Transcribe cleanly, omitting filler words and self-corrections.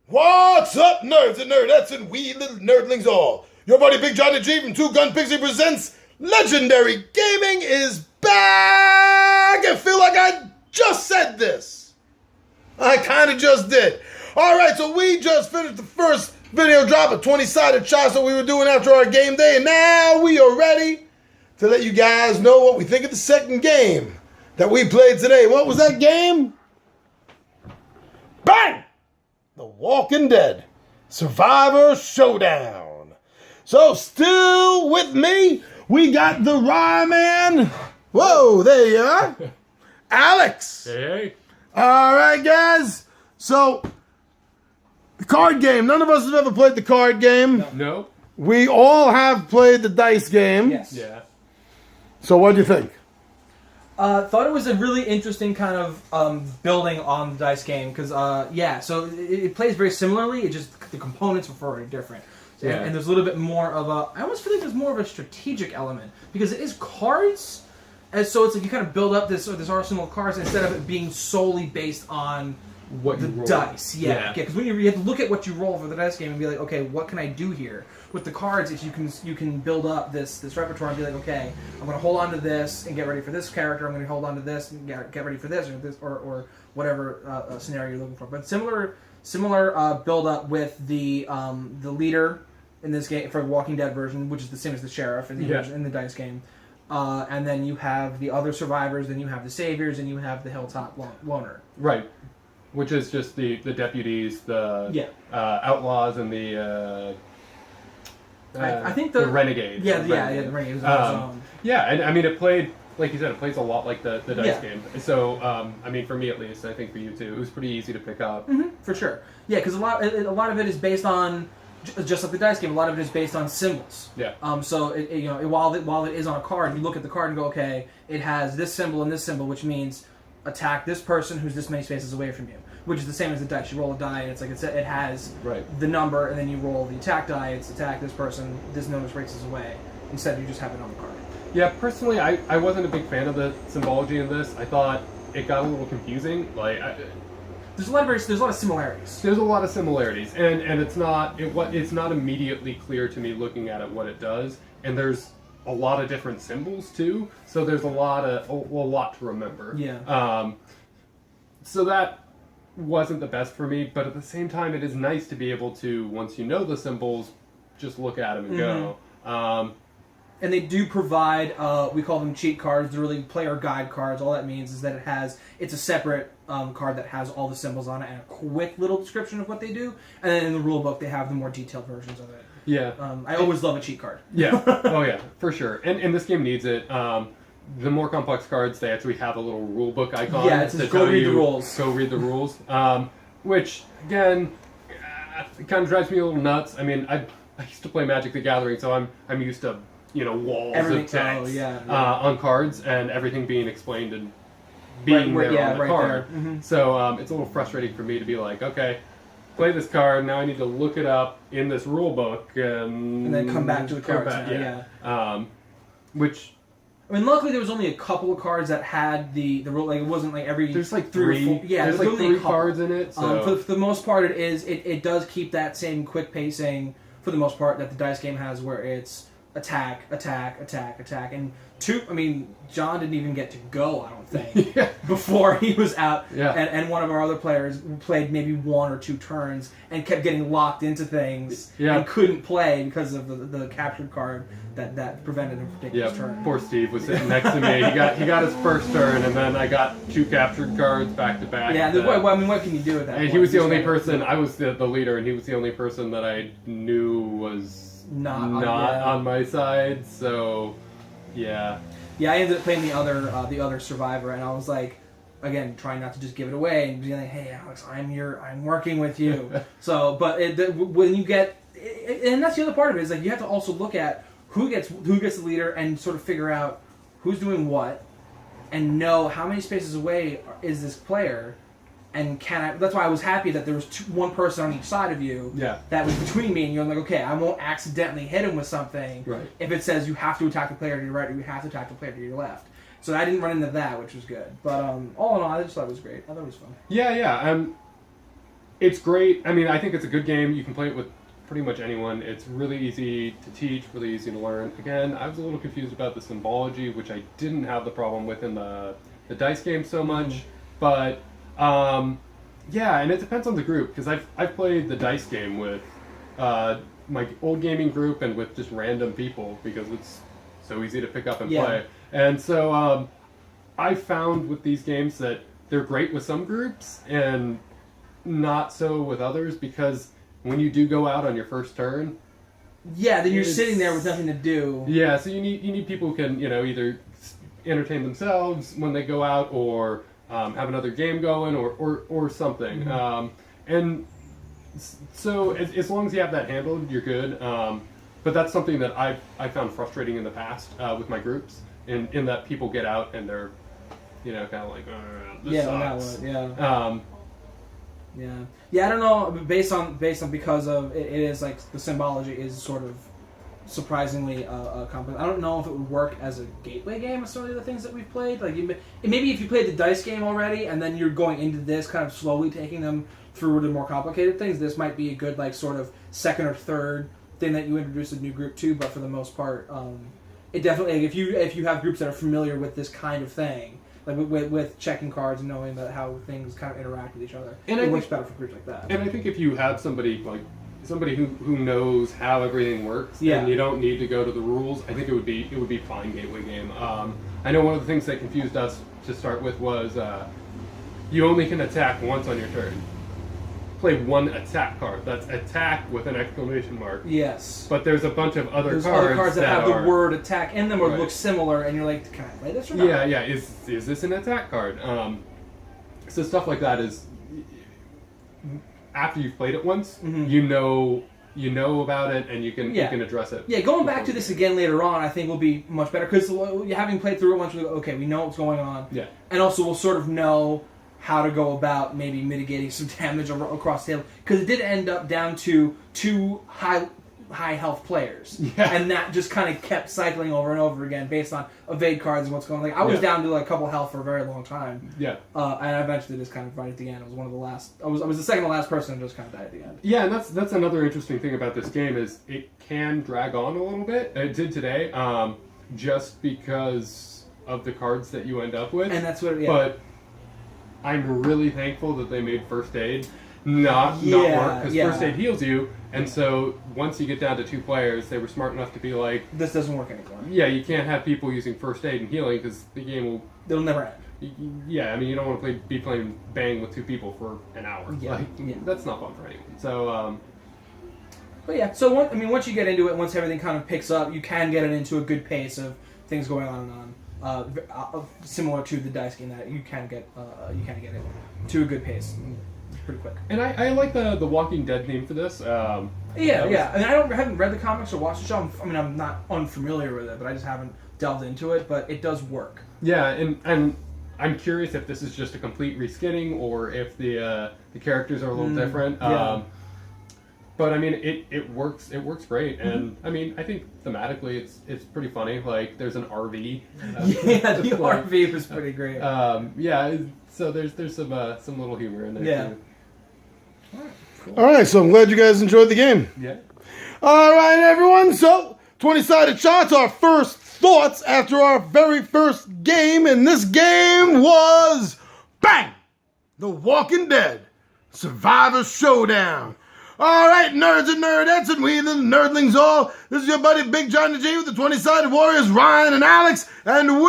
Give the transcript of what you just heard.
What's up, nerds and nerdettes and wee little nerdlings all? Your buddy Big Johnny G from Two Gun Pixie presents Legendary Gaming is back! I feel like I just said this. I kind of just did. Alright, so we just finished the first video drop, a 20-sided shot that we were doing after our game day, and now we are ready to let you guys know what we think of the second game that we played today. What was that game? Bang! The Walking Dead Survivor Showdown. So still with me, we got the Rye Man. Whoa, there you are. Alex. Hey. All right, guys. So, the card game. None of us have ever played the card game. No. We all have played the dice game. Yes. Yeah. So what do you think? Thought it was a really interesting kind of building on the dice game because so it plays very similarly. It just the components are very different, and there's a little bit more of a. I almost feel like there's more of a strategic element because it is cards, and so it's like you kind of build up this arsenal of cards instead of it being solely based on What the you roll. dice. Yeah, because when you have to look at what you roll for the dice game and be like, okay, what can I do here? With the cards, if you can build up this repertoire and be like, okay, I'm going to hold on to this and get ready for this character. I'm going to hold on to this and get ready for this or whatever scenario you're looking for. But similar build up with the leader in this game for the Walking Dead version, which is the same as the sheriff in the dice game. And then you have the other survivors, then you have the saviors, and you have the hilltop loner. Right. Which is just the deputies, the outlaws, and the I think the renegades. the renegades on its own. Yeah, and I mean it played, like you said, it plays a lot like the dice Yeah. game. So I mean for me at least, I think for you too, it was pretty easy to pick up. Mm-hmm, for sure. Yeah, because a lot of it is based on just like the dice game. A lot of it is based on symbols. Yeah. So while it is on a card, you look at the card and go, okay, it has this symbol and this symbol, which means attack this person who's this many spaces away from you. Which is the same as the dice. You roll a die, and it's like it has the number, and then you roll the attack die. It's attack this person, this number spaces away. Instead, you just have it on the card. Yeah, personally, I wasn't a big fan of the symbology in this. I thought it got a little confusing. There's a lot of similarities. There's a lot of similarities, and it's not immediately clear to me looking at it what it does. And there's a lot of different symbols too, so there's a lot to remember. Yeah. So that wasn't the best for me, but at the same time, it is nice to be able to, once you know the symbols, just look at them and go. And they do provide, we call them cheat cards. They're really player guide cards. All that means is that it's a separate card that has all the symbols on it and a quick little description of what they do. And then in the rule book, they have the more detailed versions of it. Yeah. I always love a cheat card. Yeah. Oh yeah, for sure. And this game needs it. The more complex cards, they actually have a little rule book icon. Yeah, it says go read the rules. Go read the rules. Which, again, it kind of drives me a little nuts. I mean, I used to play Magic the Gathering, so I'm used to, walls of text on cards and everything being explained and being there on the card. Mm-hmm. So it's a little frustrating for me to be like, okay, play this card, now I need to look it up in this rule book and then come back to the cards. Which... I mean, luckily there was only a couple of cards that had the rule. Like it wasn't like every. There's like three. Or Or four. Yeah, there's like three cards in it. So. For the most part, it does keep that same quick pacing for the most part that the dice game has, where it's attack, attack, attack, attack, and two. I mean, John didn't even get to go. I don't think before he was out. Yeah. And one of our other players played maybe one or two turns and kept getting locked into things and couldn't play because of the captured card that prevented him from taking his turn. Poor Steve was sitting next to me. He got his first turn, and then I got two captured cards back to back. Yeah. What can you do with that? And he was the only person. I was the leader, and he was the only person that I knew was not on my side. So, yeah. Yeah, I ended up playing the other survivor, and I was like, again, trying not to just give it away and be like, "Hey, Alex, I'm working with you." So, but when you get, and that's the other part of it is like you have to also look at who gets the leader and sort of figure out who's doing what, and know how many spaces away is this player, and that's why I was happy that there was one person on each side of you that was between me, and you're like, okay, I won't accidentally hit him with something if it says you have to attack the player to your right or you have to attack the player to your left. So I didn't run into that, which was good. But all in all, I just thought it was great. I thought it was fun. Yeah. It's great. I mean, I think it's a good game. You can play it with pretty much anyone. It's really easy to teach, really easy to learn. Again, I was a little confused about the symbology, which I didn't have the problem with in the dice game so much. But yeah, and it depends on the group, because I've played the dice game with my old gaming group and with just random people because it's so easy to pick up and play. And so I found with these games that they're great with some groups and not so with others, because when you do go out on your first turn, then you're sitting there with nothing to do. Yeah, so you need people who can either entertain themselves when they go out, or have another game going, or something. And so as long as you have that handled, you're good. But that's something that I found frustrating in the past with my groups, in that people get out and they're kind of like, this sucks. Yeah, I don't know. Based on because of it is like the symbology is sort of surprisingly complex. I don't know if it would work as a gateway game with some of the things that we've played. Like maybe if you played the dice game already and then you're going into this kind of slowly taking them through the more complicated things, this might be a good like sort of second or third thing that you introduce a new group to. But for the most part, it definitely, like, if you have groups that are familiar with this kind of thing, like with checking cards and knowing how things kind of interact with each other, and it works better for groups like that. And I think if you have somebody who knows how everything works, and you don't need to go to the rules, I think it would be fine gateway game. I know one of the things that confused us to start with was you only can attack once on your turn. Play one attack card. That's attack with an exclamation mark. Yes. But there's a bunch of other cards that have the word attack in them or look similar, and you're like, can I play this or not? Yeah. Is this an attack card? So stuff like that is, after you've played it once, you know about it, and you can address it. Yeah, going back to this again later on, I think will be much better, because having played through it once, we go, okay, we know what's going on. Yeah. And also we'll sort of know how to go about maybe mitigating some damage across the table, because it did end up down to 2 high health players, and that just kind of kept cycling over and over again based on evade cards and what's going on. Like I was down to like a couple health for a very long time, and I eventually just kind of right at the end. I was one of the last. I was the second to last person and just kind of died at the end. Yeah, and that's another interesting thing about this game is it can drag on a little bit. It did today, just because of the cards that you end up with, and that's what. But I'm really thankful that they made first aid not work, because first aid heals you, and so once you get down to 2 players, they were smart enough to be like, this doesn't work anymore. Yeah, you can't have people using first aid and healing, because the game it'll never end. Yeah, I mean, you don't want to be playing bang with 2 people for an hour. That's not fun for anyone. So but yeah, so once you get into it, once everything kind of picks up, you can get it into a good pace of things going on and on. Similar to the dice game, that you can get it to a good pace pretty quick. And I like the Walking Dead theme for this. I mean, I haven't read the comics or watched the show. I mean, I'm not unfamiliar with it, but I just haven't delved into it. But it does work. Yeah, and I'm curious if this is just a complete reskinning or if the characters are a little different. But I mean, it works. It works great, and I mean, I think thematically it's pretty funny. Like, there's an RV. The RV was pretty great. So there's some little humor in there too. All right, cool. All right, so I'm glad you guys enjoyed the game. Yeah. All right, everyone. So 20-sided shots. Our first thoughts after our very first game, and this game was bang, The Walking Dead Survivor Showdown. All right, nerds and nerdettes, and we the nerdlings all. This is your buddy Big John the G with the 20-sided warriors, Ryan and Alex, and we